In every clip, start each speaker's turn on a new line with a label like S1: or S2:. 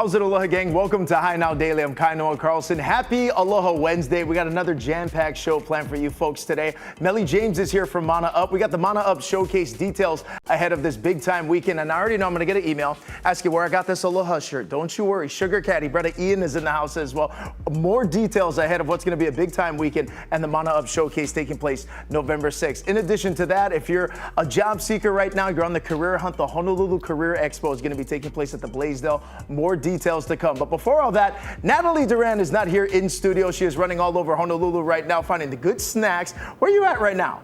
S1: How's it, Aloha gang? Welcome to High Now Daily. I'm Kai Noah Carlson. Happy Aloha Wednesday. We got another jam-packed show planned for you folks today. Mele James is here from Mana Up. We got the Mana Up showcase details ahead of this big-time weekend. And I already know I'm going to get an email asking where I got this Aloha shirt. Don't you worry. Sugar Caddy, brother Ian is in the house as well. More details ahead of what's going to be a big-time weekend and the Mana Up showcase taking place November 6th. In addition to that, if you're a job seeker right now, you're on the career hunt, the Honolulu Career Expo is going to be taking place at the Blaisdell. More details to come. But before all that, Natalie Duran is not here in studio. She is running all over Honolulu right now, finding the good snacks. Where are you at right now?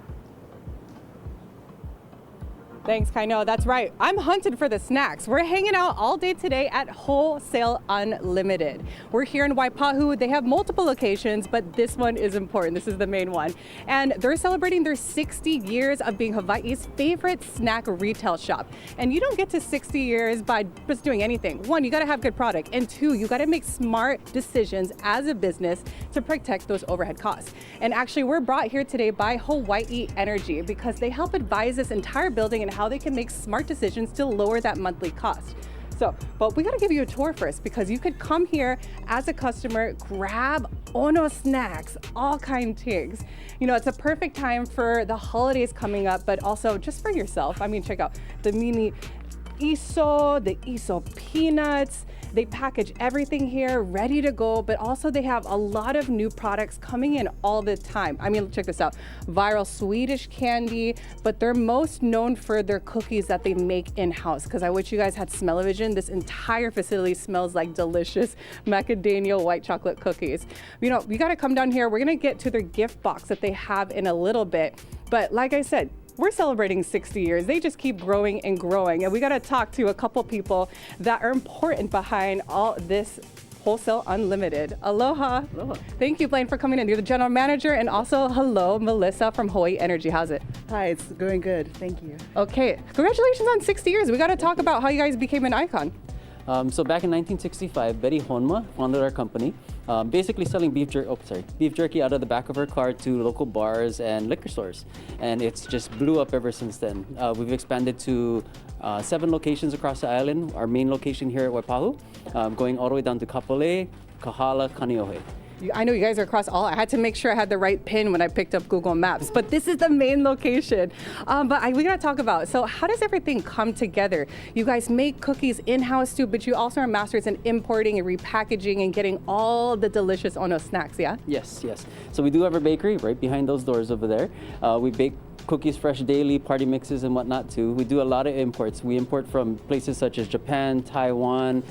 S2: Thanks, Kaino. That's right. I'm hunted for the snacks. We're hanging out all day today at Wholesale Unlimited. We're here in Waipahu. They have multiple locations, but this one is important. This is the main one. And they're celebrating their 60 years of being Hawaii's favorite snack retail shop. And you don't get to 60 years by just doing anything. One, you got to have good product. And two, you got to make smart decisions as a business to protect those overhead costs. And actually, we're brought here today by Hawaii Energy because they help advise this entire building and how they can make smart decisions to lower that monthly cost. So, but we gotta give you a tour first because you could come here as a customer, grab ono snacks, all kind of things. You know, it's a perfect time for the holidays coming up, but also just for yourself. I mean, check out the mini iso, the iso peanuts. They package everything here ready to go, but also they have a lot of new products coming in all the time. I mean, check this out, viral Swedish candy, but they're most known for their cookies that they make in-house, because I wish you guys had smell-o-vision. This entire facility smells like delicious macadamia white chocolate cookies. You know, you gotta come down here. We're gonna get to their gift box that they have in a little bit, but like I said, we're celebrating 60 years. They just keep growing and growing. And we got to talk to a couple people that are important behind all this Wholesale Unlimited. Aloha. Aloha. Thank you, Blaine, for coming in. You're the general manager. And also, hello, Melissa from Hawaii Energy. How's it?
S3: Hi, it's going good. Thank you.
S2: Okay. Congratulations on 60 years. We got to talk about how you guys became an icon.
S4: So back in 1965, Betty Honma founded our company, basically selling beef jerky out of the back of her car to local bars and liquor stores. And it's just blew up ever since then. We've expanded to 7 locations across the island. Our main location here at Waipahu, going all the way down to Kapolei, Kahala, Kaneohe.
S2: I know you guys are across all. I had to make sure I had the right pin when I picked up Google Maps, but this is the main location. We gotta talk about, so how does everything come together? You guys make cookies in-house too, but you also are masters in importing and repackaging and getting all the delicious ono snacks, yeah?
S4: Yes, yes. So we do have a bakery right behind those doors over there. We bake cookies fresh daily, party mixes and whatnot too. We do a lot of imports. We import from places such as Japan, Taiwan,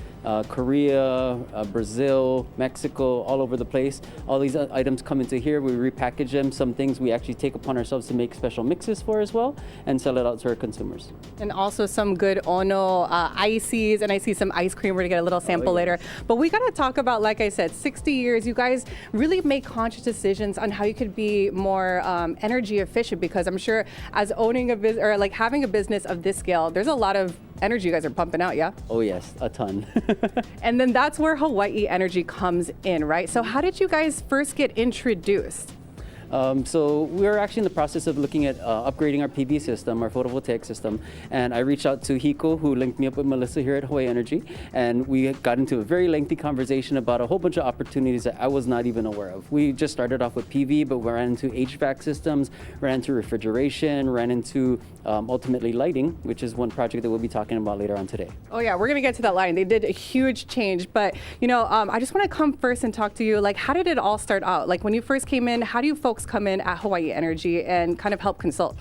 S4: Korea, Brazil, Mexico, all over the place. All these items come into here, we repackage them. Some things we actually take upon ourselves to make special mixes for as well and sell it out to our consumers.
S2: And also some good ono ices, and I see some ice cream. We're gonna get a little sample later. But we gotta talk about, like I said, 60 years. You guys really make conscious decisions on how you could be more energy efficient, because I'm sure as owning a business or like having a business of this scale, there's a lot of energy you guys are pumping out, yeah?
S4: Oh yes, a ton.
S2: And then that's where Hawaii Energy comes in, right? So how did you guys first get introduced?
S4: So we're actually in the process of looking at upgrading our PV system, our photovoltaic system. And I reached out to Hiko, who linked me up with Melissa here at Hawaii Energy. And we got into a very lengthy conversation about a whole bunch of opportunities that I was not even aware of. We just started off with PV, but we ran into HVAC systems, ran into refrigeration, ran into ultimately lighting, which is one project that we'll be talking about later on today.
S2: Oh yeah, we're gonna get to that lighting. They did a huge change, but you know, I just wanna come first and talk to you, like how did it all start out? Like when you first came in, how do you folks come in at Hawaii Energy and kind of help consult?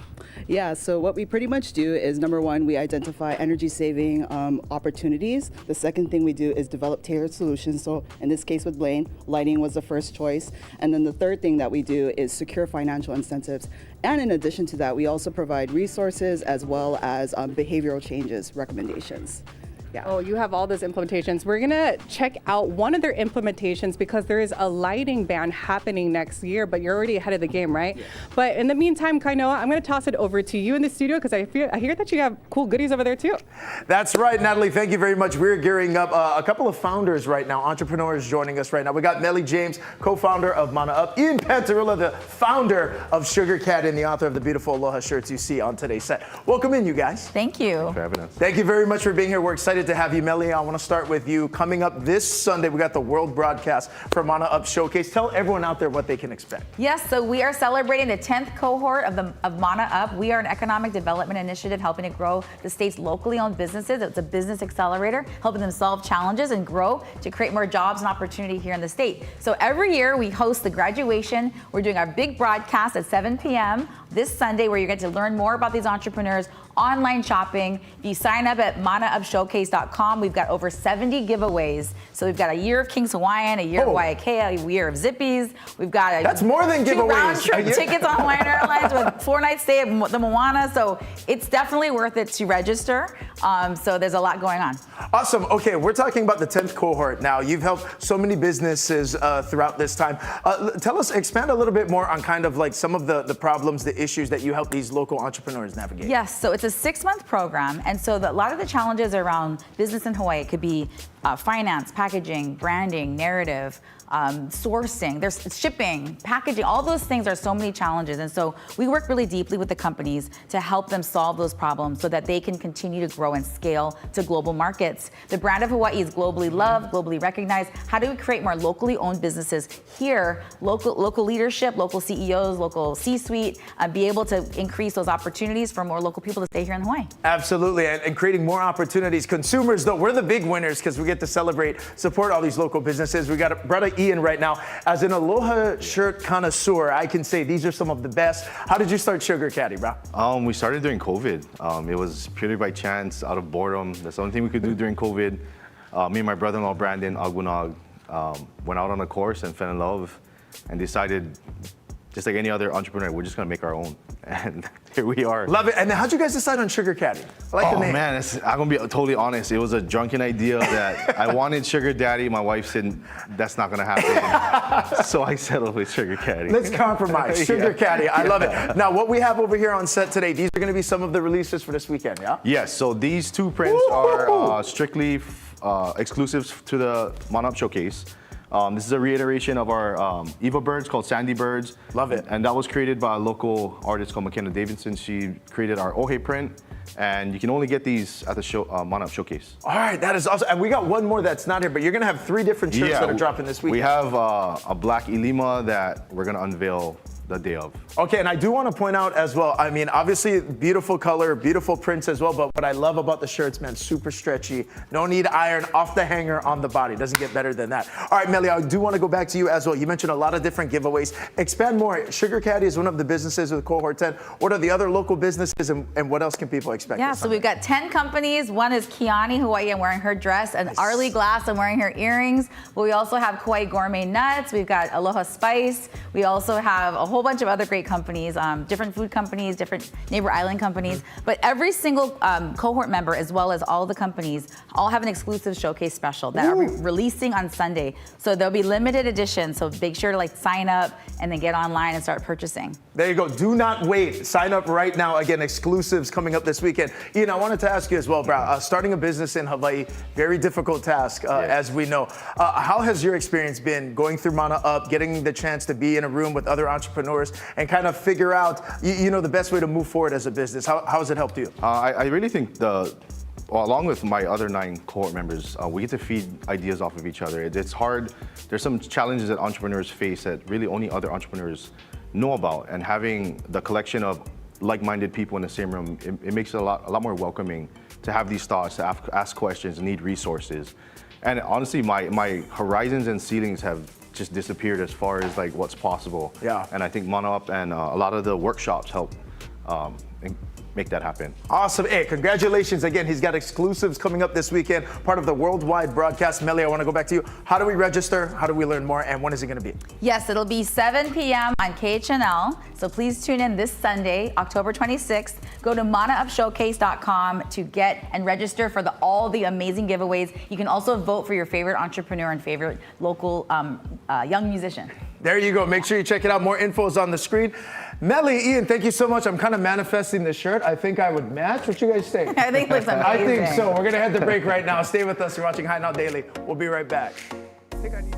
S3: Yeah, so what we pretty much do is, number one, we identify energy saving opportunities. The second thing we do is develop tailored solutions. So in this case with Blaine, lighting was the first choice. And then the third thing that we do is secure financial incentives. And in addition to that, we also provide resources as well as behavioral changes recommendations. Yeah.
S2: Oh, you have all those implementations. We're gonna check out one of their implementations because there is a lighting ban happening next year, but you're already ahead of the game, right? Yes. But in the meantime, Kainoa, I'm gonna toss it over to you in the studio because I hear that you have cool goodies over there too.
S1: That's right, Natalie. Thank you very much. We're gearing up a couple of founders right now, entrepreneurs joining us right now. We got Mele James, co-founder of Mana Up, Ian Pantarilla, the founder of Sugar Cat and the author of the beautiful Aloha shirts you see on today's set. Welcome in, you guys.
S5: Thank you.
S1: For having us. Thank you very much for being here. We're excited excited to have you, Mele. I want to start with you. Coming up this Sunday, we got the world broadcast for Mana Up Showcase. Tell everyone out there what they can expect.
S5: Yes, so we are celebrating the 10th cohort of Mana Up. We are an economic development initiative helping to grow the state's locally owned businesses. It's a business accelerator, helping them solve challenges and grow to create more jobs and opportunity here in the state. So every year we host the graduation. We're doing our big broadcast at 7 p.m. this Sunday, where you get to learn more about these entrepreneurs, online shopping. If you sign up at manaupshowcase.com, we've got over 70 giveaways. So we've got a year of King's Hawaiian, a year of YK, a year of Zippies. We've got
S1: That's more than
S5: 2
S1: giveaways.
S5: round-trip tickets on Hawaiian Airlines with 4-night stay at the Moana. So it's definitely worth it to register. So there's a lot going on.
S1: Awesome. Okay, we're talking about the 10th cohort now. You've helped so many businesses throughout this time. Expand a little bit more on kind of like some of the problems, the issues that you help these local entrepreneurs navigate.
S5: Yes, so it's a 6-month program, and so a lot of the challenges around business in Hawaii could be finance, packaging, branding, narrative, sourcing, there's shipping, packaging, all those things are so many challenges. And so we work really deeply with the companies to help them solve those problems so that they can continue to grow and scale to global markets. The brand of Hawaii is globally loved, globally recognized. How do we create more locally owned businesses here, local leadership, local CEOs, local C-suite, be able to increase those opportunities for more local people to stay here in Hawaii?
S1: Absolutely, and creating more opportunities. Consumers, though, we're the big winners because we get to celebrate, support all these local businesses. We got Brother Ian right now. As an Aloha shirt connoisseur, I can say these are some of the best. How did you start Sugar Caddy, bro?
S6: We started during COVID. It was purely by chance, out of boredom. That's the only thing we could do during COVID. Me and my brother-in-law, Brandon Aguinag, went out on a course and fell in love and decided, just like any other entrepreneur, we're just gonna make our own. And here we are.
S1: Love it. And how'd you guys decide on Sugar Caddy? I like the name.
S6: Man, I'm gonna be totally honest. It was a drunken idea that I wanted Sugar Daddy. My wife said, that's not gonna happen. So I settled with Sugar Caddy.
S1: Let's compromise. Sugar Caddy. I love it. Now, what we have over here on set today, these are gonna be some of the releases for this weekend, yeah?
S6: Yes, so these 2 prints are strictly exclusives to the Mana Up Showcase. This is a reiteration of our Eva birds called Sandy Birds.
S1: Love it.
S6: And that was created by a local artist called McKenna Davidson. She created our Ohe print. And you can only get these at the show, Mana Up Showcase.
S1: All right, that is awesome. And we got one more that's not here, but you're gonna have 3 different shirts that are dropping this week.
S6: We have a black Ilima that we're gonna unveil the day of.
S1: Okay, and I do want to point out as well, I mean, obviously beautiful color, beautiful prints as well, but what I love about the shirts, man, super stretchy, no need iron, off the hanger on the body. Doesn't get better than that. All right, Mele, I do want to go back to you as well. You mentioned a lot of different giveaways. Expand more. Sugar Caddy is one of the businesses with Cohort 10. What are the other local businesses and what else can people expect?
S5: Yeah, so we've got 10 companies. One is Kiani Hawaii, I'm wearing her dress, and Arlie Glass, I'm wearing her earrings. But we also have Kauai Gourmet Nuts. We've got Aloha Spice. We also have a whole bunch of other great companies, different food companies, different neighbor island companies. But every single cohort member, as well as all the companies, all have an exclusive showcase special that are releasing on Sunday. So there'll be limited editions. So make sure to sign up and then get online and start purchasing.
S1: There you go. Do not wait. Sign up right now. Again, exclusives coming up this weekend. Ian, I wanted to ask you as well, bro. Starting a business in Hawaii, very difficult task, as we know. How has your experience been going through Mana Up, getting the chance to be in a room with other entrepreneurs and kind of figure out, the best way to move forward as a business? How has it helped you?
S6: I really think along with my other 9 cohort members, we get to feed ideas off of each other. It's hard. There's some challenges that entrepreneurs face that really only other entrepreneurs know about, and having the collection of like-minded people in the same room, it makes it a lot more welcoming to have these thoughts, to ask questions, need resources. And honestly, my horizons and ceilings have just disappeared as far as what's possible.
S1: Yeah.
S6: And I think Mana Up and a lot of the workshops help make that happen.
S1: Awesome. Hey, congratulations again. He's got exclusives coming up this weekend, part of the worldwide broadcast. Mele, I want to go back to you. How do we register? How do we learn more? And when is it going to be?
S5: Yes, it'll be 7 p.m. on KHNL. So please tune in this Sunday, October 26th. Go to manaupshowcase.com to get and register for all the amazing giveaways. You can also vote for your favorite entrepreneur and favorite local young musician.
S1: There you go. Make sure you check it out. More info is on the screen. Mele, Ian, thank you so much. I'm kind of manifesting the shirt. I think I would match. What you guys think?
S5: I think it looks amazing.
S1: I think so. We're going to head to break right now. Stay with us. You're watching High Now Daily. We'll be right back. I think I need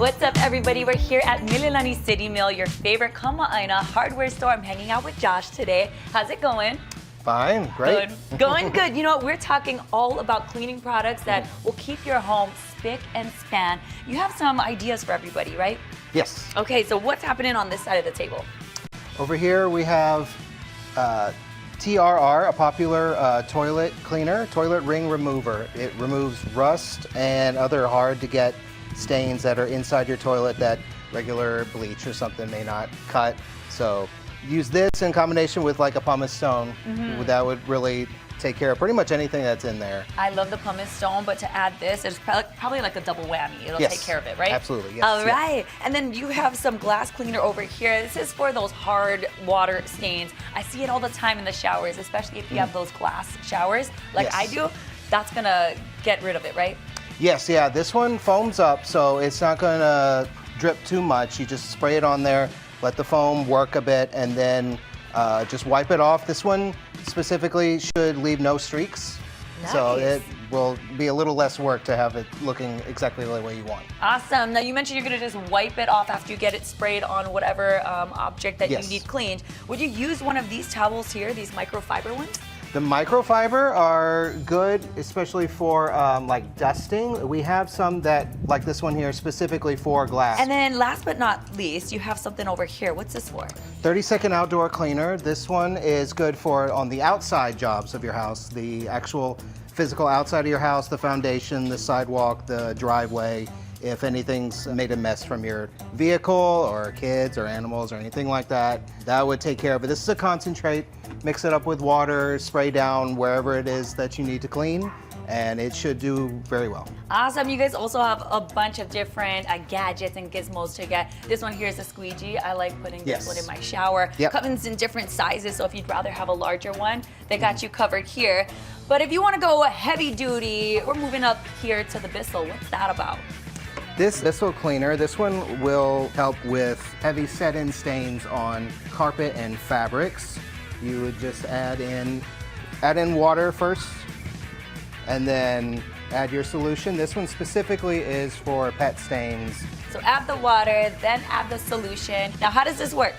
S7: What's up, everybody? We're here at Mililani City Mill, your favorite Kama'aina hardware store. I'm hanging out with Josh today. How's it going?
S8: Fine, great.
S7: Good. Going good. You know what? We're talking all about cleaning products that will keep your home spick and span. You have some ideas for everybody, right?
S8: Yes.
S7: Okay, so what's happening on this side of the table?
S8: Over here we have TRR, a popular toilet cleaner, toilet ring remover. It removes rust and other hard to get stains that are inside your toilet that regular bleach or something may not cut. So use this in combination with like a pumice stone. That would really take care of pretty much anything that's in there.
S7: I love the pumice stone, but to add this, it's probably like a double whammy. It'll take care of it, right?
S8: Absolutely, yes.
S7: All right. And then you have some glass cleaner over here. This is for those hard water stains. I see it all the time in the showers, especially if you have those glass showers like I do. That's going to get rid of it, right?
S8: Yes, yeah, this one foams up, so it's not gonna drip too much. You just spray it on there, let the foam work a bit, and then just wipe it off. This one specifically should leave no streaks. So it will be a little less work to have it looking exactly the way you want.
S7: Awesome. Now you mentioned you're gonna just wipe it off after you get it sprayed on whatever object that you need cleaned. Would you use one of these towels here, these microfiber ones?
S8: The microfiber are good, especially for like dusting. We have some that, like this one here, specifically for glass.
S7: And then last but not least, you have something over here. What's this for?
S8: 30-second outdoor cleaner. This one is good for on the outside jobs of your house, the actual physical outside of your house, the foundation, the sidewalk, the driveway. If anything's made a mess from your vehicle or kids or animals or anything like that, that would take care of it. This is a concentrate. Mix it up with water, spray down wherever it is that you need to clean, and it should do very well.
S7: Awesome. You guys also have a bunch of different gadgets and gizmos to get. This one here is a squeegee. I like putting this one in my shower. Comes in different sizes, so if you'd rather have a larger one, they got you covered here. But if you want to go heavy duty, we're moving up here to the Bissell. What's that about?
S8: This Bissell cleaner, this one will help with heavy set-in stains on carpet and fabrics. You would just add in water first, and then add your solution. This one specifically is for pet stains.
S7: So add the water, then add the solution. Now, how does this work?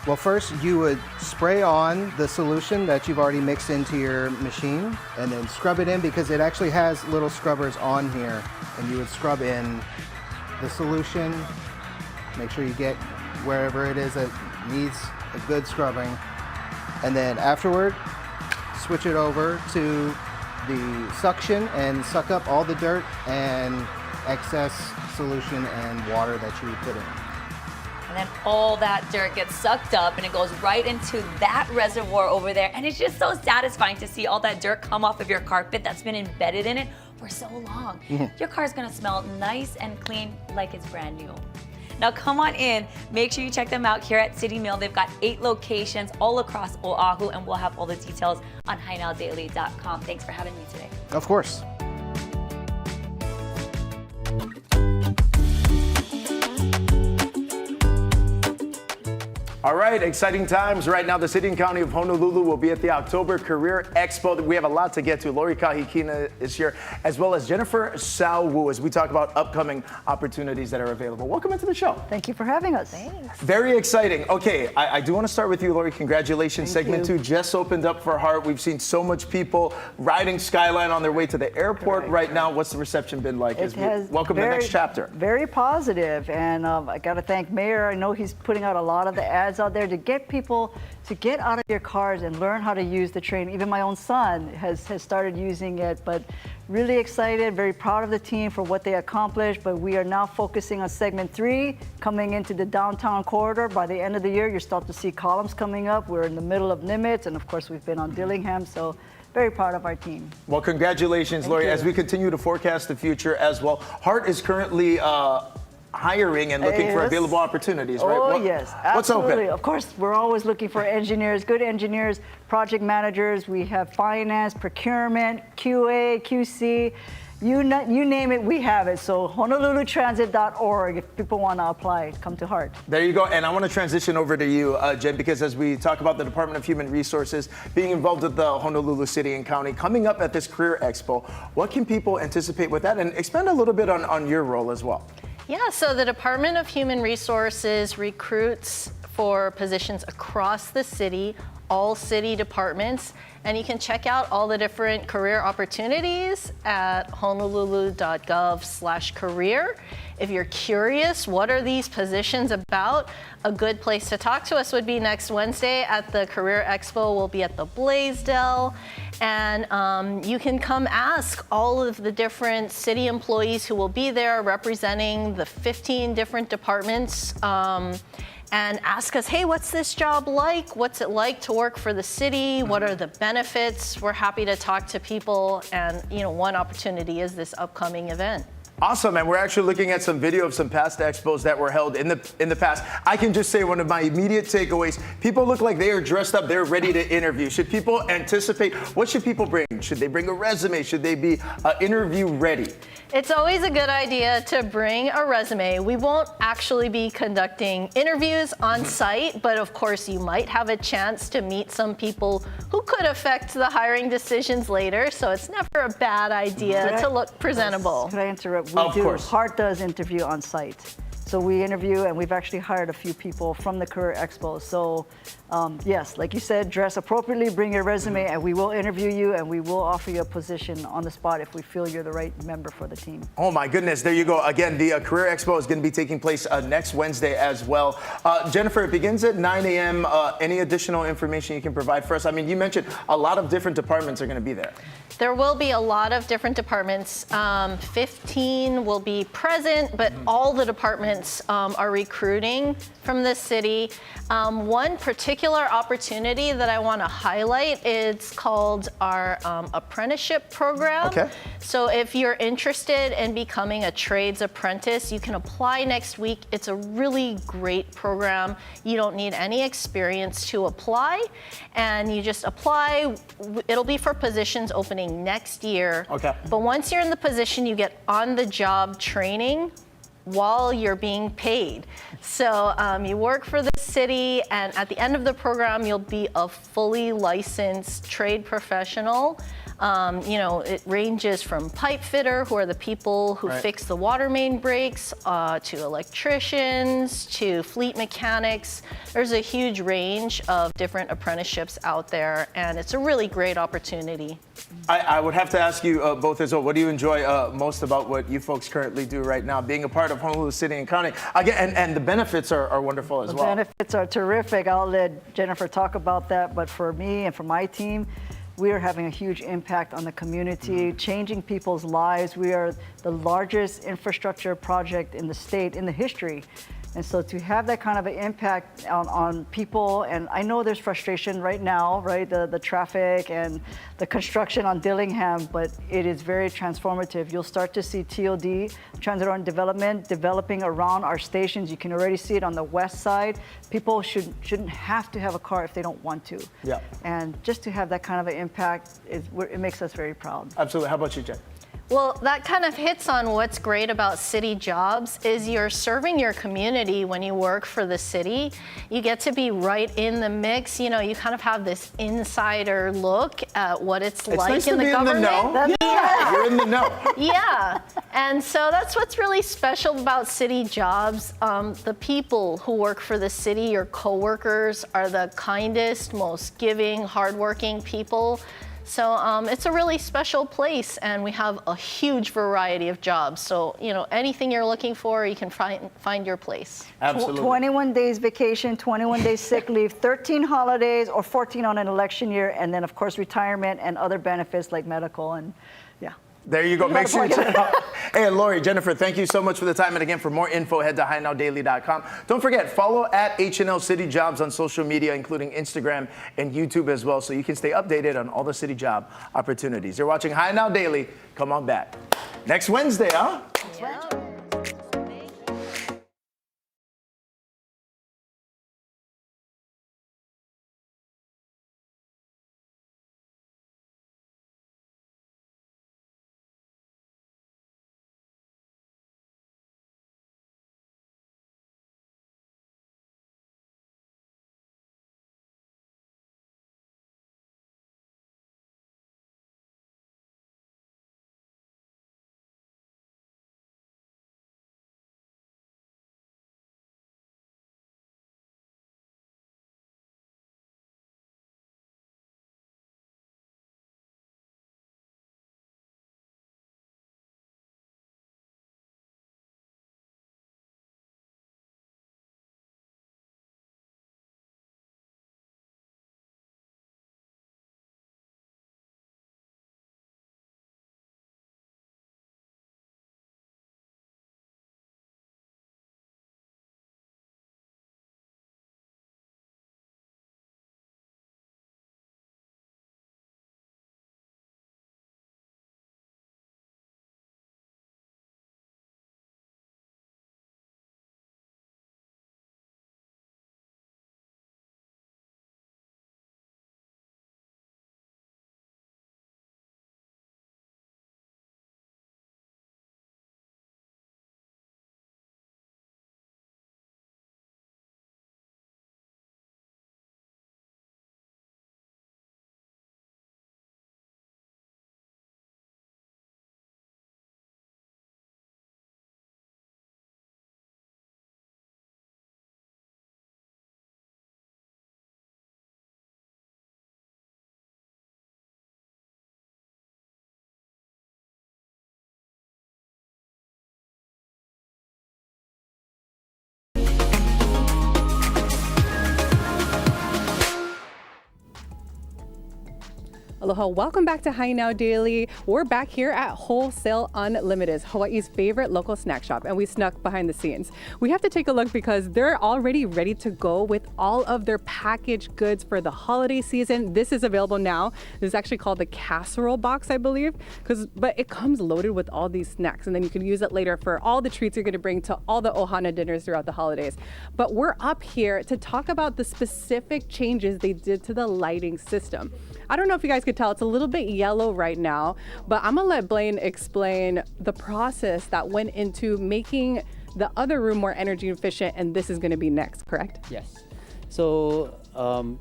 S8: Well, first you would spray on the solution that you've already mixed into your machine, and then scrub it in because it actually has little scrubbers on here. And you would scrub in the solution. Make sure you get wherever it is that needs a good scrubbing. And then afterward, switch it over to the suction and suck up all the dirt and excess solution and water that you put in.
S7: And then all that dirt gets sucked up and it goes right into that reservoir over there. And it's just so satisfying to see all that dirt come off of your carpet that's been embedded in it for so long. Your car's gonna smell nice and clean like it's brand new. Now come on in, make sure you check them out here at City Mill. They've got 8 locations all across Oahu, and we'll have all the details on HiNowDaily.com. Thanks for having me today.
S8: Of course.
S1: All right, exciting times. Right now, the City and County of Honolulu will be at the October Career Expo. We have a lot to get to. Lori Kahikina is here, as well as Jennifer Salwu, as we talk about upcoming opportunities that are available. Welcome into the show.
S9: Thank you for having us. Thanks.
S1: Very exciting. Okay, I do want to start with you, Lori. Congratulations. Segment 2 just opened up for Heart. We've seen so much people riding Skyline on their way to the airport right now. What's the reception been like as we welcome the next chapter?
S9: Very positive, and I got to thank Mayor. I know he's putting out a lot of the ads out there to get people to get out of their cars and learn how to use the train. Even my own son has started using it, but really excited, very proud of the team for what they accomplished. But we are now focusing on segment 3, coming into the downtown corridor. By the end of the year, you start to see columns coming up. We're in the middle of Nimitz, and of course we've been on Dillingham, so very proud of our team.
S1: Well, congratulations, Lori, as we continue to forecast the future as well. Heart is currently hiring and looking for available opportunities, right?
S9: Oh, yes, absolutely.
S1: What's open?
S9: Of course, we're always looking for engineers, good engineers, project managers. We have finance, procurement, QA, QC. You name it, we have it. So honolulutransit.org, if people want to apply, come to Heart.
S1: There you go. And I want to transition over to you, Jen, because as we talk about the Department of Human Resources being involved with the Honolulu City and County, coming up at this Career Expo, what can people anticipate with that? And expand a little bit on your role as well.
S10: Yeah, so the Department of Human Resources recruits for positions across the city, all city departments, and you can check out all the different career opportunities at honolulu.gov/career. If you're curious, what are these positions about? A good place to talk to us would be next Wednesday at the Career Expo. We'll be at the Blaisdell, and you can come ask all of the different city employees who will be there representing the 15 different departments. And ask us, hey, what's this job like? What's it like to work for the city? What are the benefits? We're happy to talk to people, and one opportunity is this upcoming event.
S1: Awesome, and we're actually looking at some video of some past expos that were held in the past. I can just say one of my immediate takeaways, people look like they are dressed up, they're ready to interview. Should people anticipate, what should people bring? Should they bring a resume? Should they be interview ready?
S10: It's always a good idea to bring a resume. We won't actually be conducting interviews on site, but of course you might have a chance to meet some people who could affect the hiring decisions later, so it's never a bad idea to look presentable.
S9: Could I interrupt?
S1: Of course.
S9: Heart does interview on site. So we interview, and we've actually hired a few people from the Career Expo. So yes, like you said, dress appropriately, bring your resume, and we will interview you, and we will offer you a position on the spot if we feel you're the right member for the team.
S1: Oh my goodness, there you go. Again, the Career Expo is going to be taking place next Wednesday as well. Jennifer, it begins at 9 a.m. Any additional information you can provide for us? I mean, you mentioned a lot of different departments are going to be there.
S10: There will be a lot of different departments. 15 will be present, but all the departments are recruiting from the city. One particular opportunity that I want to highlight is called our apprenticeship program.
S1: Okay.
S10: So if you're interested in becoming a trades apprentice, you can apply next week. It's a really great program. You don't need any experience to apply, and you just apply. It'll be for positions opening next year.
S1: Okay.
S10: But once you're in the position, you get on-the-job training while you're being paid. So you work for the city, and at the end of the program, you'll be a fully licensed trade professional. It ranges from pipe fitter, who are the people who fix the water main breaks, to electricians, to fleet mechanics. There's a huge range of different apprenticeships out there, and it's a really great opportunity.
S1: I would have to ask you both as well, what do you enjoy most about what you folks currently do right now, being a part of Honolulu City and County? Again, and the benefits are wonderful as well.
S9: The benefits are terrific. I'll let Jennifer talk about that, but for me and for my team, we are having a huge impact on the community, changing people's lives. We are the largest infrastructure project in the state in the history. And so to have that kind of an impact on people, and I know there's frustration right now, right? The traffic and the construction on Dillingham, but it is very transformative. You'll start to see TOD, Transit-Oriented Development, developing around our stations. You can already see it on the west side. People shouldn't have to have a car if they don't want to.
S1: Yeah.
S9: And just to have that kind of an impact, it makes us very proud.
S1: Absolutely. How about you, Jen?
S10: Well, that kind of hits on what's great about city jobs is you're serving your community when you work for the city. You get to be right in the mix. You kind of have this insider look at what it's like
S1: nice
S10: in
S1: to
S10: the
S1: be
S10: government.
S1: In the know. Yeah, you're in the know.
S10: Yeah, and so that's what's really special about city jobs. The people who work for the city, your coworkers, are the kindest, most giving, hardworking people. So it's a really special place, and we have a huge variety of jobs. So, anything you're looking for, you can find your place.
S1: Absolutely.
S9: 21 days vacation, 21 days sick leave, 13 holidays, or 14 on an election year, and then, of course, retirement and other benefits like medical and, yeah.
S1: There you go. Make sure you check out. Hey, Lori, Jennifer, thank you so much for the time. And again, for more info, head to HiNowDaily.com. Don't forget, follow at HNL City Jobs on social media, including Instagram and YouTube as well, so you can stay updated on all the city job opportunities. You're watching Hi Now Daily. Come on back. Next Wednesday, huh?
S10: Yeah.
S2: Aloha, welcome back to Hi Now Daily. We're back here at Wholesale Unlimited, Hawaii's favorite local snack shop, and we snuck behind the scenes. We have to take a look because they're already ready to go with all of their packaged goods for the holiday season. This is available now. This is actually called the casserole box, I believe, but it comes loaded with all these snacks, and then you can use it later for all the treats you're going to bring to all the ohana dinners throughout the holidays. But we're up here to talk about the specific changes they did to the lighting system. I don't know if you guys could tell, it's a little bit yellow right now, but I'm gonna let Blaine explain the process that went into making the other room more energy efficient, and this is gonna be next, correct?
S4: Yes. So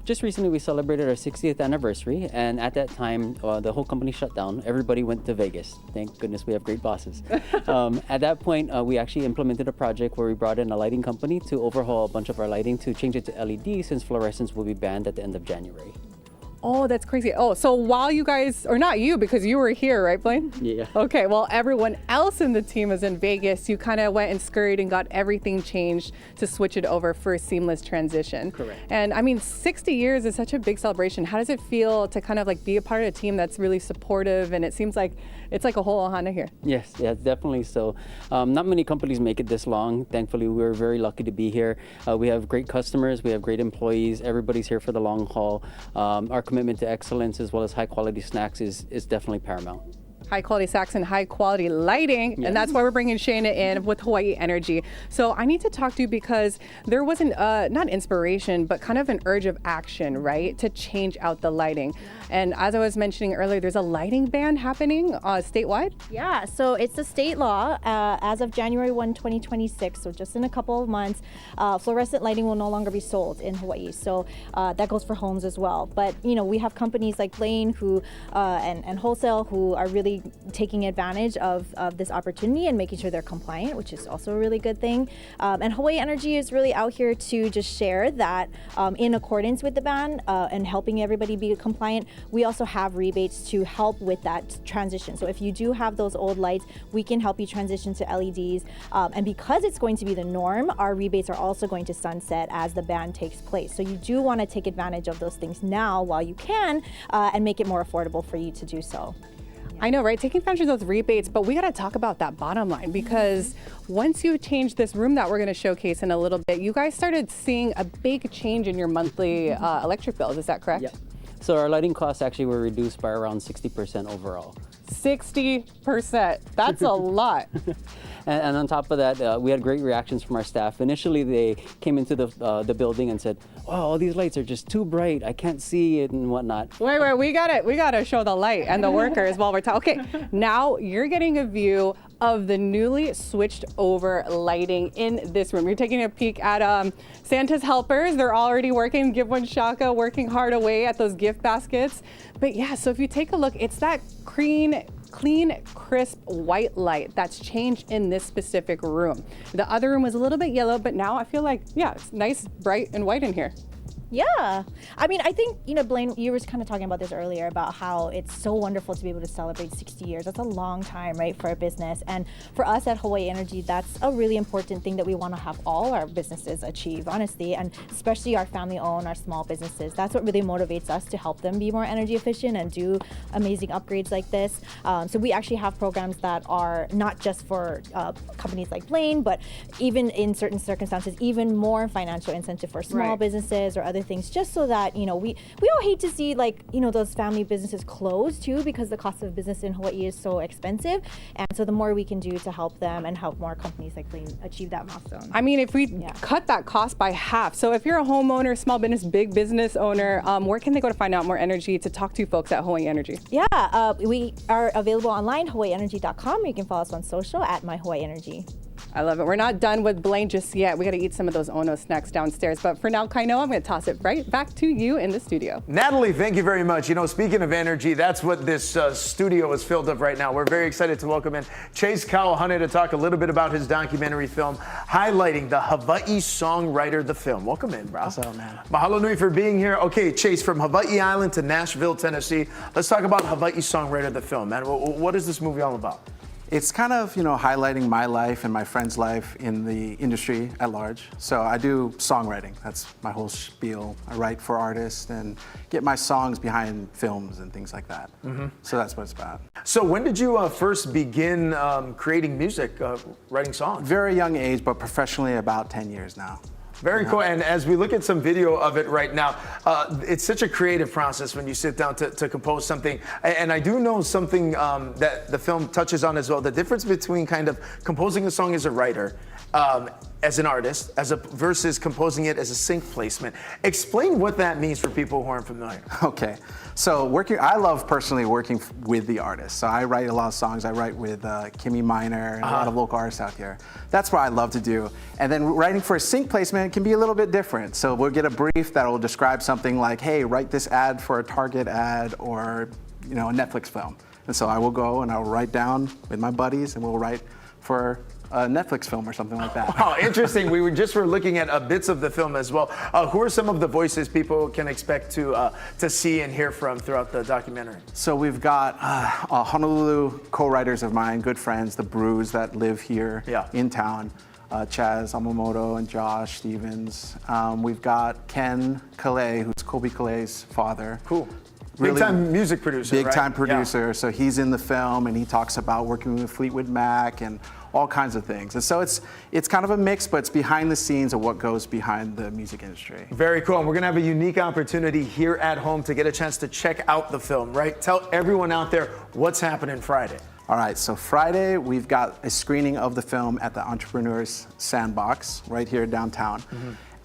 S4: just recently we celebrated our 60th anniversary, and at that time the whole company shut down. Everybody went to Vegas. Thank goodness we have great bosses. At that point we actually implemented a project where we brought in a lighting company to overhaul a bunch of our lighting to change it to LED, since fluorescence will be banned at the end of January.
S2: Oh, that's crazy. Oh, so while you guys, or not you, because you were here, right, Blaine?
S4: Yeah.
S2: Okay, well, everyone else in the team is in Vegas. You kind of went and scurried and got everything changed to switch it over for a seamless transition.
S4: Correct.
S2: And I mean, 60 years is such a big celebration. How does it feel to kind of like be a part of a team that's really supportive, and it seems like it's like a whole ohana here?
S4: Yes, yeah, definitely. So not many companies make it this long. Thankfully, we're very lucky to be here. We have great customers, we have great employees, everybody's here for the long haul. Our commitment to excellence as well as high quality snacks is definitely paramount.
S2: High quality snacks and high quality lighting.
S4: Yes.
S2: And that's why we're bringing Shayna in with Hawaii Energy. So I need to talk to you because there was not inspiration, but kind of an urge of action, right? To change out the lighting. And as I was mentioning earlier, there's a lighting ban happening statewide.
S11: Yeah, so it's a state law as of January 1, 2026. So just in a couple of months, fluorescent lighting will no longer be sold in Hawaii. So that goes for homes as well. But you know, we have companies like Blaine who and Wholesale who are really taking advantage of this opportunity and making sure they're compliant, which is also a really good thing. And Hawaii Energy is really out here to just share that in accordance with the ban and helping everybody be compliant. We also have rebates to help with that transition. So if you do have those old lights, we can help you transition to LEDs. And because it's going to be the norm, our rebates are also going to sunset as the ban takes place. So you do want to take advantage of those things now while you can and make it more affordable for you to do so.
S2: I know, right? Taking advantage of those rebates, but we got to talk about that bottom line because once you change this room that we're going to showcase in a little bit, you guys started seeing a big change in your monthly electric bills. Is that correct?
S4: Yeah. So our lighting costs actually were reduced by around 60% overall.
S2: 60%. That's a lot.
S4: And on top of that, we had great reactions from our staff. Initially, they came into the building and said, "Wow, all these lights are just too bright. I can't see it and whatnot."
S2: Wait, we gotta show the light and the workers while we're talking. Okay, now you're getting a view of the newly switched over lighting in this room. You're taking a peek at Santa's helpers. They're already working. Give one shaka, working hard away at those gift baskets. But yeah, so if you take a look, it's that clean, crisp white light that's changed in this specific room. The other room was a little bit yellow, but now I feel like, yeah, it's nice, bright, and white in here.
S11: Yeah, I mean, I think, you know, Blaine, you were kind of talking about this earlier about how it's so wonderful to be able to celebrate 60 years. That's a long time, right, for a business. And for us at Hawaii Energy, that's a really important thing that we want to have all our businesses achieve, honestly, and especially our family-owned, our small businesses. That's what really motivates us to help them be more energy efficient and do amazing upgrades like this. So we actually have programs that are not just for companies like Blaine, but even in certain circumstances, even more financial incentive for small businesses or other things, just so that, you know, we all hate to see, like, you know, those family businesses close too, because the cost of business in Hawaii is so expensive. And so the more we can do to help them and help more companies like Blaine achieve that milestone.
S2: I mean, if we cut that cost by half, so if you're a homeowner, small business, big business owner, where can they go to find out more energy, to talk to folks at Hawaii Energy?
S11: Yeah, we are available online, hawaiienergy.com. You can follow us on social at myhawaiienergy.
S2: I love it. We're not done with Blaine just yet. We got to eat some of those Ono snacks downstairs. But for now, Kaino, I'm going to toss it right back to you in the studio.
S1: Natalie, thank you very much. You know, speaking of energy, that's what this studio is filled of right now. We're very excited to welcome in Chase Kawahane to talk a little bit about his documentary film highlighting the Hawaii Songwriter, the film. Welcome in, bro.
S12: What's up, man?
S1: Mahalo nui for being here. Okay, Chase, from Hawaii Island to Nashville, Tennessee. Let's talk about Hawaii Songwriter, the film, man. What is this movie all about?
S12: It's kind of, highlighting my life and my friend's life in the industry at large. So I do songwriting. That's my whole spiel. I write for artists and get my songs behind films and things like that. So that's what it's about.
S1: So when did you first begin creating music, writing songs?
S12: Very young age, but professionally about 10 years now.
S1: Very cool. And as we look at some video of it right now, it's such a creative process when you sit down to compose something. And I do know something that the film touches on as well, the difference between kind of composing a song as a writer, as an artist, versus composing it as a sync placement. Explain what that means for people who aren't familiar.
S12: Okay, so I love personally working with the artist. So I write a lot of songs. I write with Kimmy Minor and a lot of local artists out here. That's what I love to do. And then writing for a sync placement can be a little bit different. So we'll get a brief that will describe something like, hey, write this ad for a Target ad or a Netflix film. And so I will go and I will write down with my buddies and we'll write for a Netflix film or something like that.
S1: Wow, interesting. We were looking at bits of the film as well. Who are some of the voices people can expect to see and hear from throughout the documentary?
S12: So we've got Honolulu co-writers of mine, good friends, the Brews that live here in town. Chaz Amamoto and Josh Stevens. We've got Ken Calais, who's Kobe Calais's father.
S1: Cool.
S12: Really
S1: big time music producer,
S12: Big
S1: right?
S12: time producer.
S1: Yeah.
S12: So he's in the film and he talks about working with Fleetwood Mac and all kinds of things. And so it's kind of a mix, but it's behind the scenes of what goes behind the music industry.
S1: Very cool. And we're going to have a unique opportunity here at home to get a chance to check out the film, right? Tell everyone out there what's happening Friday.
S12: All right, so Friday, we've got a screening of the film at the Entrepreneurs Sandbox right here downtown.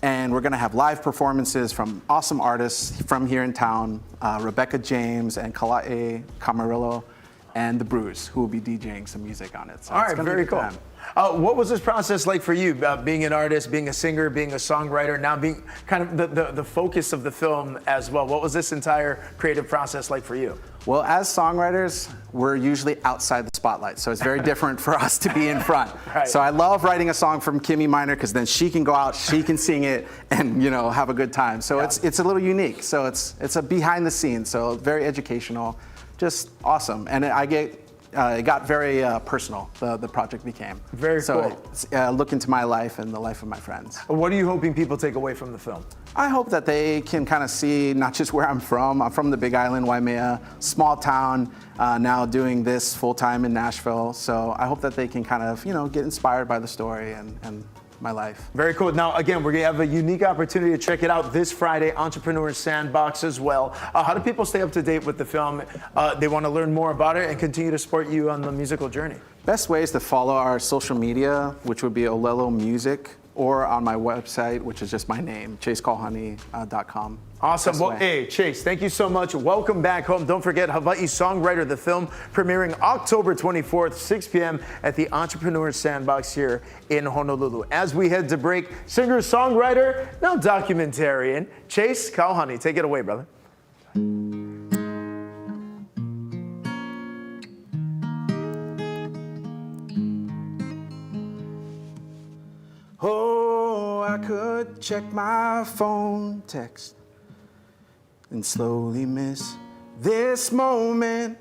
S12: And we're gonna have live performances from awesome artists from here in town, Rebecca James and Kala'e Camarillo, and the Brews, who will be DJing some music on it. So
S1: all right, very cool. What was this process like for you, being an artist, being a singer, being a songwriter, now being kind of the focus of the film as well? What was this entire creative process like for you?
S12: Well, as songwriters, we're usually outside the spotlight, so it's very different for us to be in front.
S1: Right.
S12: So I love writing a song from Kimmy Minor because then she can go out, she can sing it, and have a good time. So it's a little unique. So it's a behind the scenes, so very educational, just awesome. And it got very personal, the project became.
S1: Very cool.
S12: So look into my life and the life of my friends.
S1: What are you hoping people take away from the film?
S12: I hope that they can kind of see not just where I'm from. I'm from the Big Island, Waimea, small town, now doing this full time in Nashville. So I hope that they can kind of, get inspired by the story and my life.
S1: Very cool. Now, again, we're going to have a unique opportunity to check it out this Friday, Entrepreneurs Sandbox as well. How do people stay up to date with the film? They want to learn more about it and continue to support you on the musical journey.
S12: Best way is to follow our social media, which would be Olelo Music, or on my website, which is just my name, chasecolhoney.com.
S1: Awesome. Well, hey, Chase, thank you so much. Welcome back home. Don't forget Hawaii Songwriter, the film, premiering October 24th, 6 p.m. at the Entrepreneurs Sandbox here in Honolulu. As we head to break, singer-songwriter, now documentarian, Chase Colhoney. Take it away, brother.
S12: Oh, I could check my phone text and slowly miss this moment,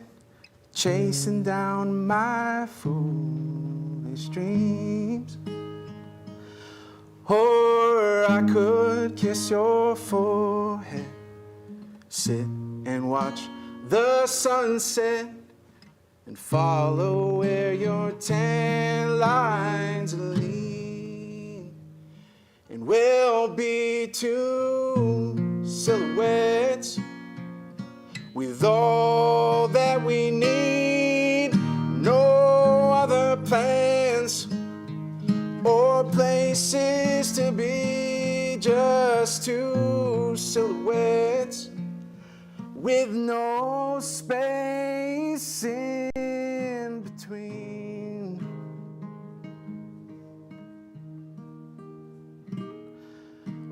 S12: chasing down my foolish dreams. Or I could kiss your forehead, sit and watch the sunset, and follow where your tan lines lead. And we'll be two silhouettes with all that we need. No other plans or places to be, just two silhouettes with no space in between.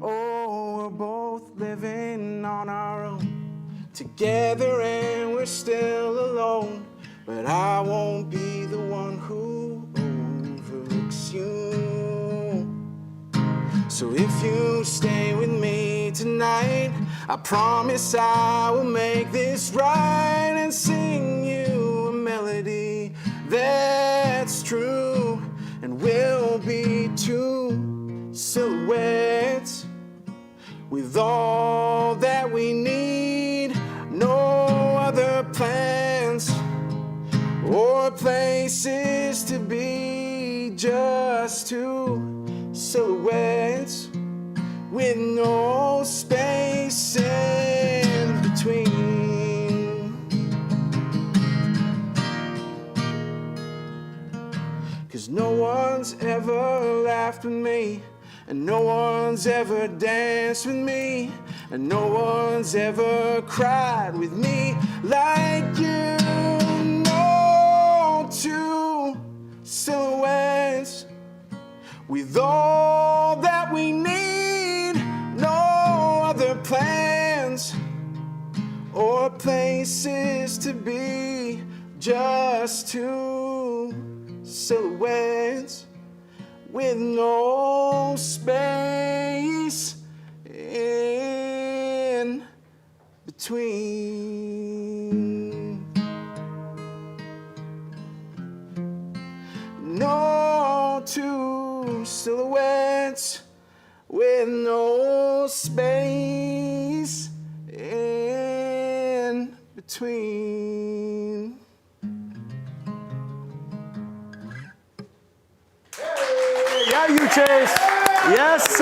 S12: Oh, we're both living on our own, together and we're still alone. But I won't be the one who overlooks you. So if you stay with me tonight, I promise I will make this right and sing you a melody that
S13: it's true, and we'll be two silhouettes with all that we need. No other plans or places to be, just two silhouettes with no space in between. 'Cause no one's ever laughed with me, and no one's ever danced with me, and no one's ever cried with me like you. No two silhouettes with all that we need. No other plans or places to be, just two silhouettes with no space in between. No two silhouettes with no space in between.
S1: Yeah, you Chase. Yes.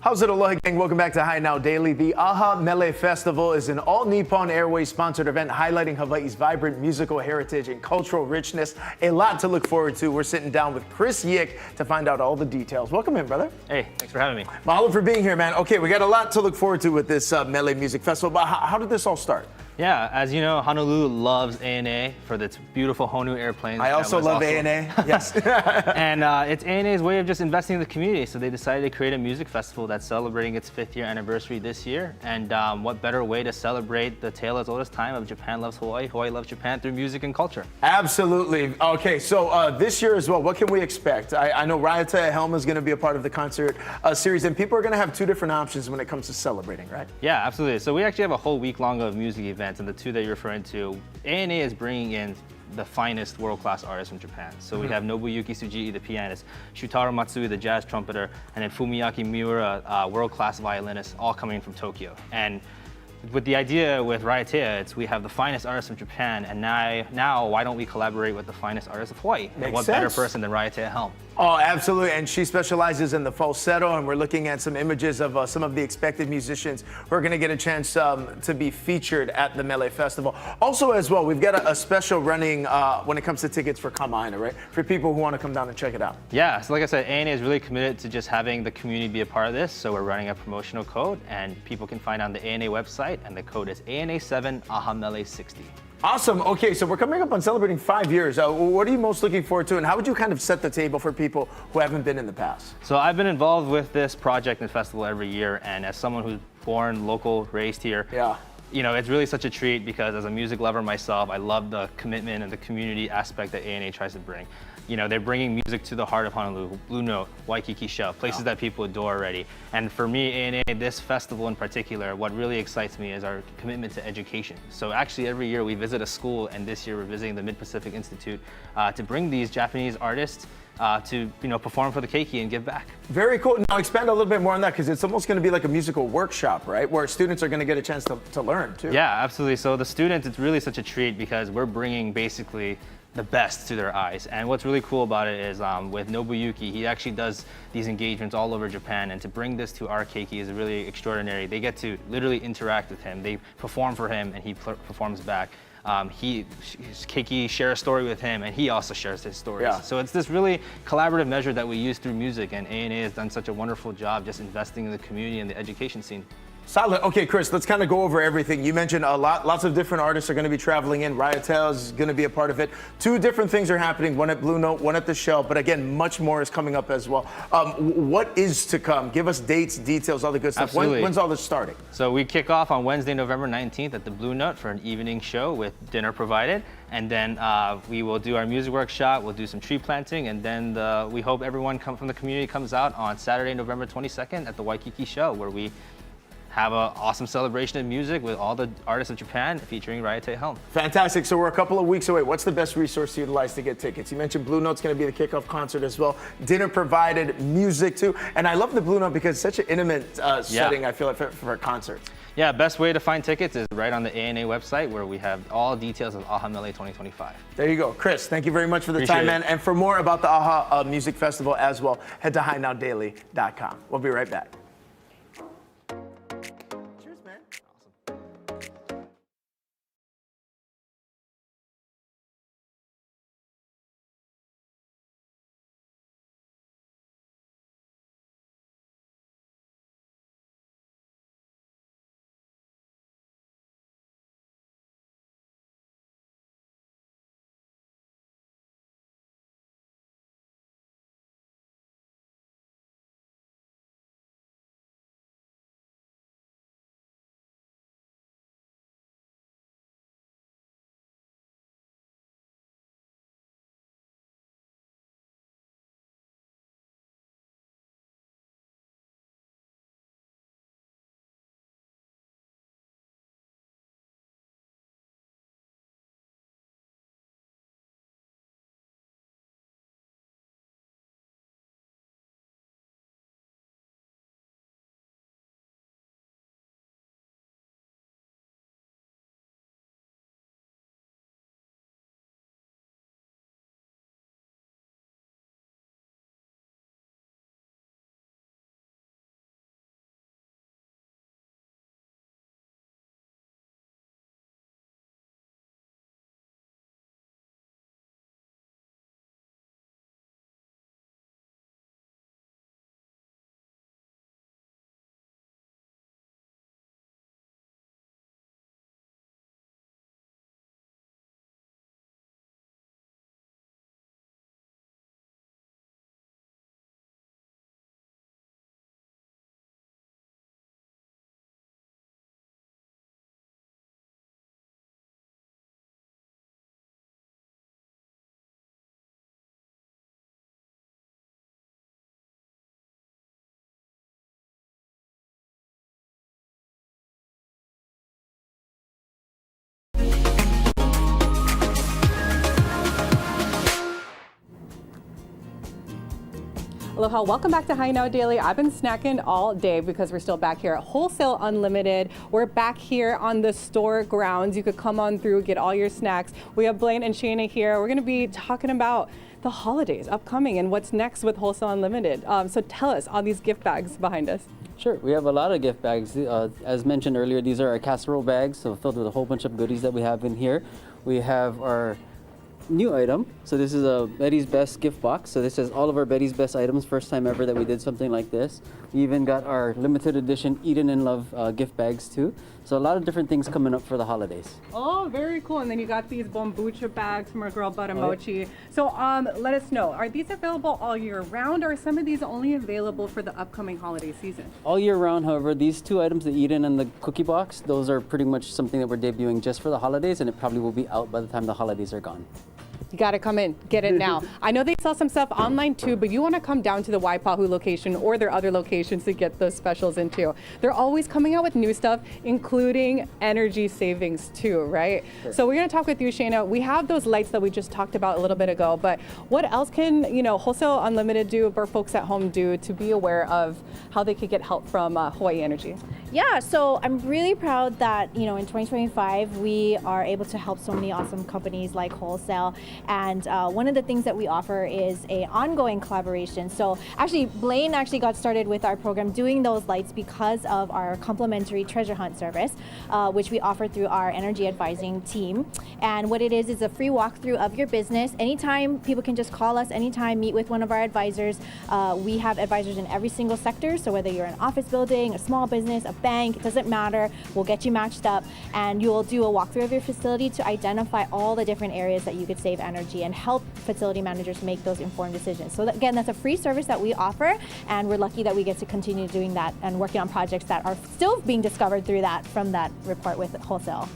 S1: How's it, aloha gang? Welcome back to High Now Daily. The Mele Festival is an all-Nippon Airways sponsored event highlighting Hawaii's vibrant musical heritage and cultural richness. A lot to look forward to. We're sitting down with Chris Yick to find out all the details. Welcome in, brother.
S14: Hey, thanks for having me.
S1: Mahalo for being here, man. Okay, we got a lot to look forward to with this Mele Music Festival, but how did this all start?
S14: Yeah, as you know, Honolulu loves ANA for its beautiful Honu airplanes.
S1: I also love ANA, yes.
S14: And it's ANA's way of just investing in the community. So they decided to create a music festival that's celebrating its 5th year anniversary this year. And what better way to celebrate the tale as old as time of Japan loves Hawaii, Hawaii loves Japan through music and culture.
S1: Absolutely. Okay, so this year as well, what can we expect? I know Raiatea Helm is going to be a part of the concert series, and people are going to have 2 different options when it comes to celebrating, right?
S14: Yeah, absolutely. So we actually have a whole week long of music events. And the 2 that you're referring to, ANA is bringing in the finest world-class artists from Japan. So we have Nobuyuki Tsujii, the pianist, Shutaro Matsui, the jazz trumpeter, and then Fumiyaki Miura, world-class violinist, all coming from Tokyo. And with the idea with Raiatea, we have the finest artists from Japan, and now why don't we collaborate with the finest artists of Hawaii?
S1: Makes
S14: what
S1: sense.
S14: better person than Raiatea Helm?
S1: Oh, absolutely. And she specializes in the falsetto, and we're looking at some images of some of the expected musicians who are going to get a chance to be featured at the Mele Festival. Also, as well, we've got a special running when it comes to tickets for Kamaina, right? For people who want to come down and check it out.
S14: Yeah, so like I said, ANA is really committed to just having the community be a part of this. So we're running a promotional code, and people can find on the ANA website, and the code is ANA7 AHAMELE 60.
S1: Awesome. Okay, so we're coming up on celebrating 5 years. What are you most looking forward to, and how would you kind of set the table for people who haven't been in the past?
S14: So I've been involved with this project and festival every year, and as someone who's born local, raised here, you know, it's really such a treat because as a music lover myself, I love the commitment and the community aspect that ANA tries to bring. You know, they're bringing music to the heart of Honolulu, Blue Note, Waikiki Shell, places that people adore already. And for me, ANA, this festival in particular, what really excites me is our commitment to education. So actually every year we visit a school, and this year we're visiting the Mid-Pacific Institute to bring these Japanese artists to perform for the keiki and give back.
S1: Very cool. Now expand a little bit more on that, because it's almost going to be like a musical workshop, right? Where students are going to get a chance to learn too.
S14: Yeah, absolutely. So the students, it's really such a treat because we're bringing basically the best to their eyes. And what's really cool about it is with Nobuyuki, he actually does these engagements all over Japan, and to bring this to our keiki is really extraordinary. They get to literally interact with him. They perform for him, and he performs back. Keiki share a story with him, and he also shares his stories.
S1: Yeah.
S14: So it's this really collaborative measure that we use through music, and ANA has done such a wonderful job just investing in the community and the education scene.
S1: Solid. Okay, Chris, let's kind of go over everything. You mentioned lots of different artists are going to be traveling in. Raiatea is going to be a part of it. 2 different things are happening, one at Blue Note, one at the Shell, but again, much more is coming up as well. What is to come? Give us dates, details, all the good stuff.
S14: Absolutely.
S1: When's all this starting?
S14: So we kick off on Wednesday, November 19th at the Blue Note for an evening show with dinner provided. And then we will do our music workshop, we'll do some tree planting, and then we hope everyone from the community comes out on Saturday, November 22nd at the Waikiki Shell, where we have an awesome celebration of music with all the artists of Japan featuring Raiatea Helm.
S1: Fantastic. So we're a couple of weeks away. What's the best resource to utilize to get tickets? You mentioned Blue Note's going to be the kickoff concert as well. Dinner provided, music too. And I love the Blue Note because it's such an intimate setting, I feel like, for a concert.
S14: Yeah, best way to find tickets is right on the ANA website, where we have all details of AHA Mele 2025.
S1: There you go. Chris, thank you very much for the
S14: Appreciate
S1: time,
S14: it.
S1: man. And for more about the AHA Music Festival as well, head to HighNowDaily.com. We'll be right back.
S2: Aloha, welcome back to Hi Now Daily. I've been snacking all day because we're still back here at Wholesale Unlimited. We're back here on the store grounds. You could come on through, get all your snacks. We have Blaine and Shayna here. We're going to be talking about the holidays upcoming and what's next with Wholesale Unlimited. So tell us, all these gift bags behind us.
S4: Sure, we have a lot of gift bags. As mentioned earlier, these are our casserole bags, so filled with a whole bunch of goodies that we have in here. We have our new item. So this is a Betty's Best gift box. So this has all of our Betty's Best items. First time ever that we did something like this. We even got our limited edition Eden in Love gift bags too. So a lot of different things coming up for the holidays.
S2: Oh, very cool. And then you got these bombucha bags from our girl Buttermochi. So let us know, are these available all year round, or are some of these only available for the upcoming holiday season?
S4: All year round, however, these two items, the Eden and the cookie box, those are pretty much something that we're debuting just for the holidays, and it probably will be out by the time the holidays are gone.
S2: You got to come in, get it now. I know they sell some stuff online too, but you want to come down to the Waipahu location or their other locations to get those specials in too. They're always coming out with new stuff, including energy savings too, right? Sure. So we're going to talk with you, Shayna. We have those lights that we just talked about a little bit ago, but what else can, Wholesale Unlimited do, or folks at home do, to be aware of how they could get help from Hawaii Energy?
S11: Yeah, so I'm really proud that, in 2025, we are able to help so many awesome companies like Wholesale. And one of the things that we offer is a ongoing collaboration. So actually, Blaine actually got started with our program doing those lights because of our complimentary treasure hunt service, which we offer through our energy advising team. And what it is a free walkthrough of your business. Anytime, people can just call us anytime, meet with one of our advisors. We have advisors in every single sector. So whether you're an office building, a small business, a bank, it doesn't matter. We'll get you matched up, and you'll do a walkthrough of your facility to identify all the different areas that you could save energy and help facility managers make those informed decisions. So again, that's a free service that we offer, and we're lucky that we get to continue doing that and working on projects that are still being discovered through that from that report with Wholesale.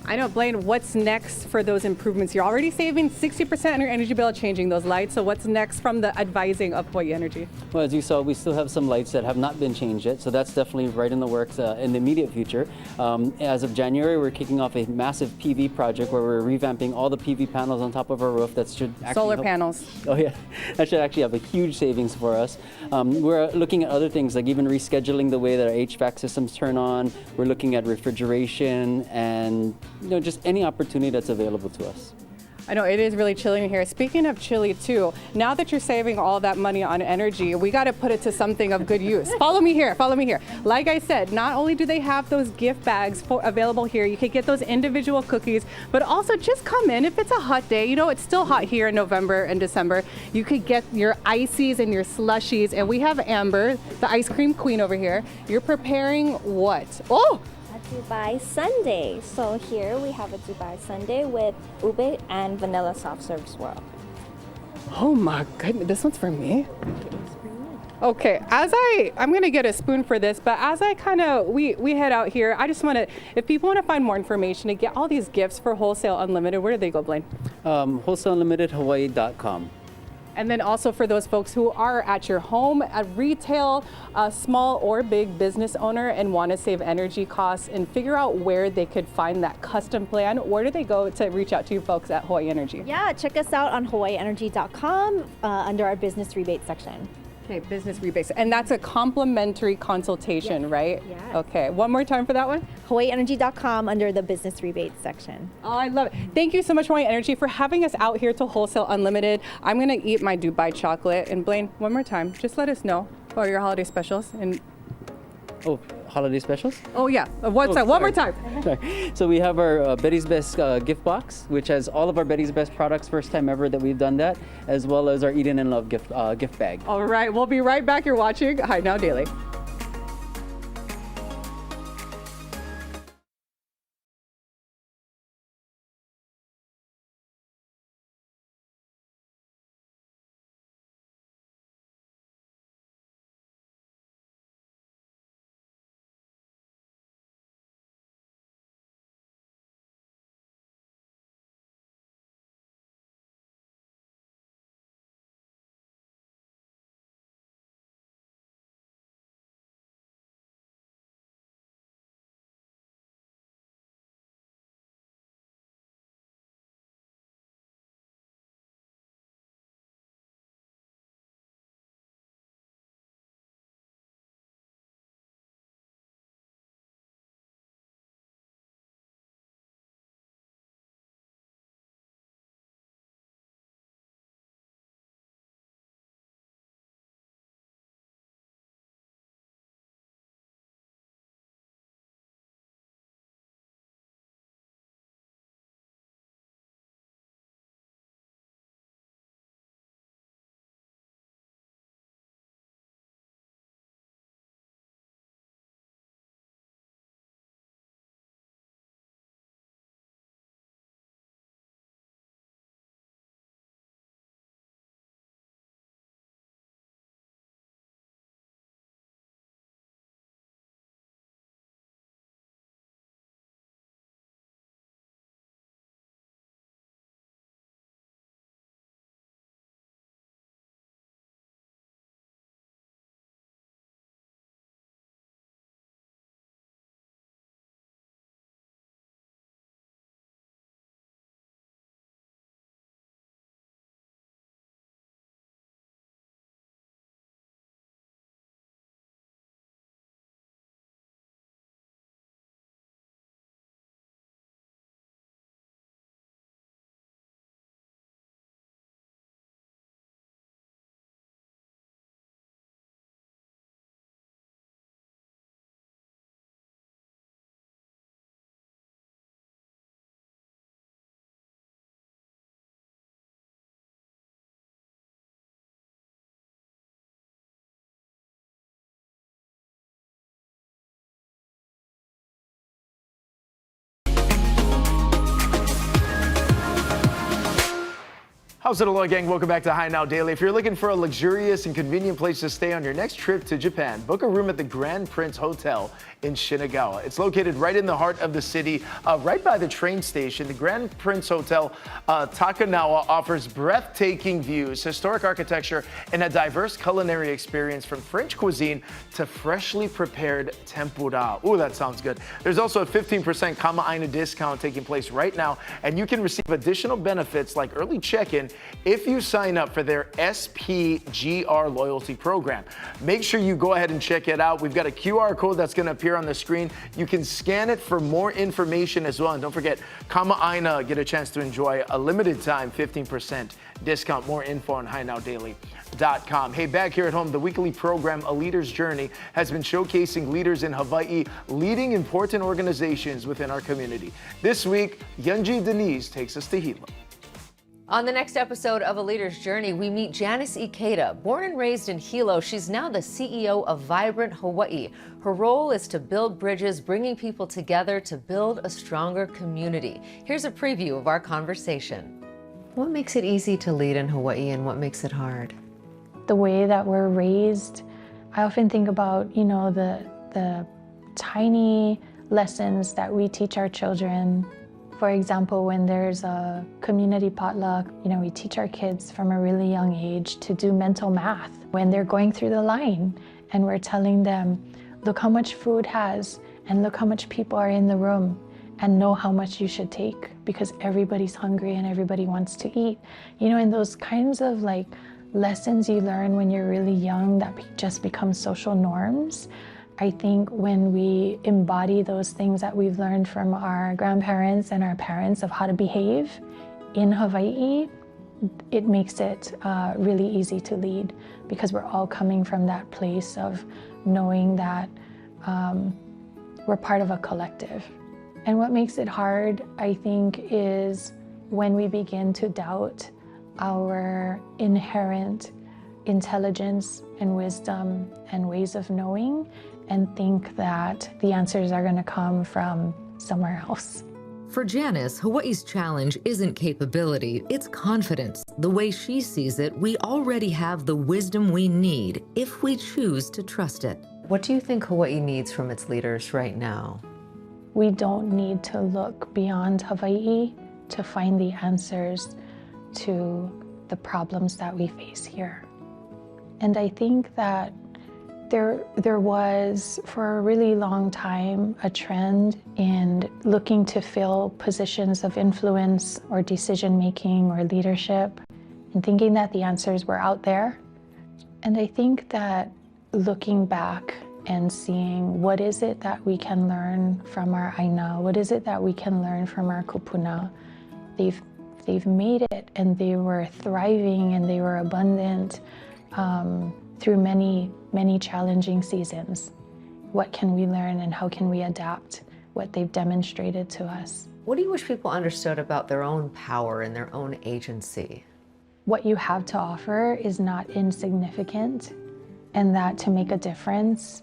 S2: I know, Blaine, what's next for those improvements? You're already saving 60% on your energy bill changing those lights. So what's next from the advising of Hawaii Energy?
S4: Well, as you saw, we still have some lights that have not been changed yet. So that's definitely right in the works in the immediate future. As of January, we're kicking off a massive PV project where we're revamping all the PV panels on top of our roof. That should actually
S2: solar panels.
S4: Oh yeah, that should actually have a huge savings for us. We're looking at other things like even rescheduling the way that our HVAC systems turn on. We're looking at refrigeration and just any opportunity that's available to us.
S2: I know it is really chilly in here. Speaking of chilly too, now that you're saving all that money on energy, we got to put it to something of good use. Follow me here, follow me here. Like I said, not only do they have those gift bags available here, you can get those individual cookies, but also just come in if it's a hot day. It's still hot here in November and December. You could get your ices and your slushies, and we have Amber, the ice cream queen over here. You're preparing what? Oh!
S15: Dubai Sundae. So here we have a Dubai Sundae with ube and vanilla soft serve swirl.
S2: Oh my goodness, this one's for me? Okay, I'm gonna get a spoon for this, but as we head out here, I just wanna, if people wanna find more information to get all these gifts for Wholesale Unlimited, where do they go, Blaine?
S4: WholesaleUnlimitedHawaii.com.
S2: And then also for those folks who are at your home, at retail, a small or big business owner, and want to save energy costs and figure out where they could find that custom plan, where do they go to reach out to you folks at Hawaii Energy?
S11: Yeah, check us out on hawaiienergy.com under our business rebate section.
S2: Okay, business rebates. And that's a complimentary consultation,
S11: yes.
S2: right?
S11: Yeah.
S2: Okay, one more time for that one?
S11: hawaiienergy.com under the business rebates section.
S2: Oh, I love it. Thank you so much, Hawaii Energy, for having us out here to Wholesale Unlimited. I'm gonna eat my Dubai chocolate. And Blaine, one more time, just let us know about your holiday specials. And
S4: Oh, holiday specials?
S2: Oh yeah, one more time.
S4: Sorry. So we have our Betty's Best gift box, which has all of our Betty's Best products, first time ever that we've done that, as well as our Eden in Love gift bag.
S2: All right, we'll be right back. You're watching Hi Now Daily.
S1: How's it, Aloha gang? Welcome back to High Now Daily. If you're looking for a luxurious and convenient place to stay on your next trip to Japan, book a room at the Grand Prince Hotel in Shinagawa. It's located right in the heart of the city, right by the train station. The Grand Prince Hotel Takanawa offers breathtaking views, historic architecture, and a diverse culinary experience from French cuisine to freshly prepared tempura. Ooh, that sounds good. There's also a 15% Kama-Aina discount taking place right now, and you can receive additional benefits like early check-in if you sign up for their SPGR loyalty program. Make sure you go ahead and check it out. We've got a QR code that's going to appear on the screen. You can scan it for more information as well. And don't forget, Kama-Aina get a chance to enjoy a limited time 15% discount. More info on HighNowDaily.com. Hey, back here at home, the weekly program A Leader's Journey has been showcasing leaders in Hawaii leading important organizations within our community. This week, Yunji Denise takes us to Hilo.
S16: On the next episode of A Leader's Journey, we meet Janice Ikeda. Born and raised in Hilo, she's now the CEO of Vibrant Hawaii. Her role is to build bridges, bringing people together to build a stronger community. Here's a preview of our conversation. What makes it easy to lead in Hawaii and what makes it hard?
S17: The way that we're raised, I often think about, the tiny lessons that we teach our children. For example, when there's a community potluck, we teach our kids from a really young age to do mental math. When they're going through the line and we're telling them, look how much food has and look how much people are in the room and know how much you should take because everybody's hungry and everybody wants to eat. And those kinds of lessons you learn when you're really young that just become social norms. I think when we embody those things that we've learned from our grandparents and our parents of how to behave in Hawaii, it makes it really easy to lead because we're all coming from that place of knowing that we're part of a collective. And what makes it hard, I think, is when we begin to doubt our inherent intelligence and wisdom and ways of knowing and think that the answers are going to come from somewhere else.
S16: For Janice, Hawaii's challenge isn't capability, it's confidence. The way she sees it, we already have the wisdom we need if we choose to trust it. What do you think Hawaii needs from its leaders right now?
S17: We don't need to look beyond Hawaii to find the answers to the problems that we face here. And I think that there was, for a really long time, a trend in looking to fill positions of influence or decision-making or leadership and thinking that the answers were out there. And I think that looking back and seeing what is it that we can learn from our Aina, what is it that we can learn from our kupuna, they've made it and they were thriving and they were abundant through many challenging seasons. What can we learn and how can we adapt what they've demonstrated to us?
S16: What do you wish people understood about their own power and their own agency?
S17: What you have to offer is not insignificant, and that to make a difference,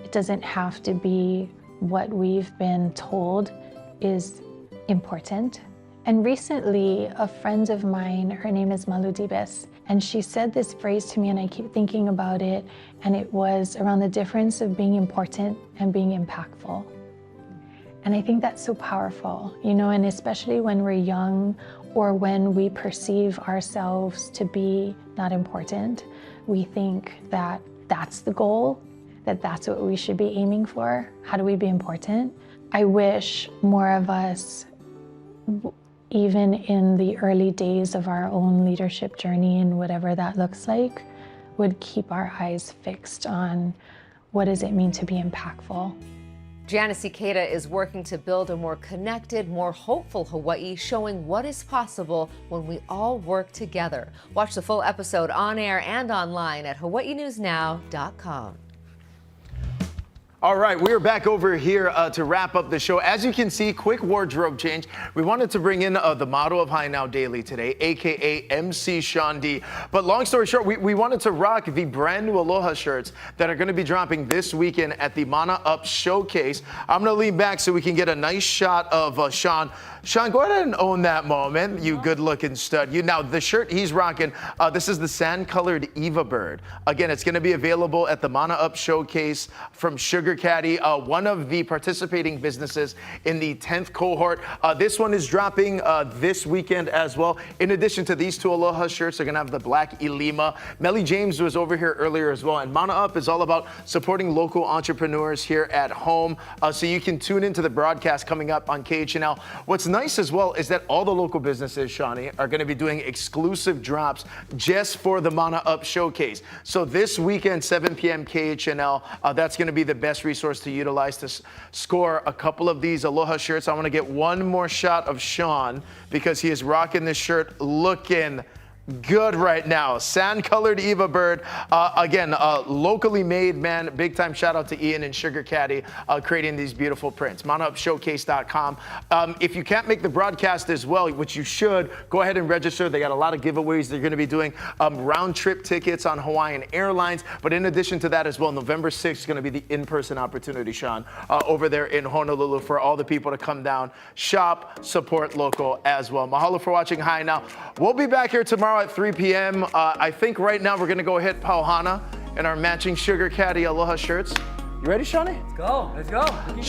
S17: it doesn't have to be what we've been told is important. And recently, a friend of mine, her name is Maludibes, and she said this phrase to me and I keep thinking about it, and it was around the difference of being important and being impactful. And I think that's so powerful, and especially when we're young or when we perceive ourselves to be not important, we think that that's the goal, that that's what we should be aiming for. How do we be important? I wish more of us, even in the early days of our own leadership journey and whatever that looks like, would keep our eyes fixed on what does it mean to be impactful.
S16: Janice Ikeda is working to build a more connected, more hopeful Hawaii, showing what is possible when we all work together. Watch the full episode on air and online at hawaiinewsnow.com.
S1: All right, we're back over here to wrap up the show. As you can see, quick wardrobe change. We wanted to bring in the model of High Now Daily today, AKA MC Sean D. But long story short, we wanted to rock the brand new Aloha shirts that are going to be dropping this weekend at the Mana Up Showcase. I'm going to lean back so we can get a nice shot of Sean. Sean, go ahead and own that moment, you good-looking stud. Now, the shirt he's rocking, this is the sand-colored Eva Bird. Again, it's going to be available at the Mana Up Showcase from Sugar Caddy, one of the participating businesses in the 10th cohort. This one is dropping this weekend as well. In addition to these two Aloha shirts, they're going to have the black Ilima. Mele James was over here earlier as well, and Mana Up is all about supporting local entrepreneurs here at home. So you can tune into the broadcast coming up on KHNL. What's nice as well is that all the local businesses, Shawnee, are going to be doing exclusive drops just for the Mana Up Showcase. So this weekend, 7 p.m. KHNL, that's going to be the best resource to utilize to score a couple of these Aloha shirts. I want to get one more shot of Sean because he is rocking this shirt looking good right now. Sand-colored Eva Bird. Again, locally made, man. Big time shout out to Ian and Sugar Caddy creating these beautiful prints. ManaUpShowcase.com. If you can't make the broadcast as well, which you should, go ahead and register. They got a lot of giveaways. They're going to be doing round-trip tickets on Hawaiian Airlines. But in addition to that as well, November 6th is going to be the in-person opportunity, Sean, over there in Honolulu for all the people to come down, shop, support local as well. Mahalo for watching High Now. We'll be back here tomorrow at 3 p.m. I think right now we're going to go hit Pauhana in our matching Sugar Caddy Aloha shirts. You ready, Shawnee?
S18: Let's go. Let's go.
S1: Show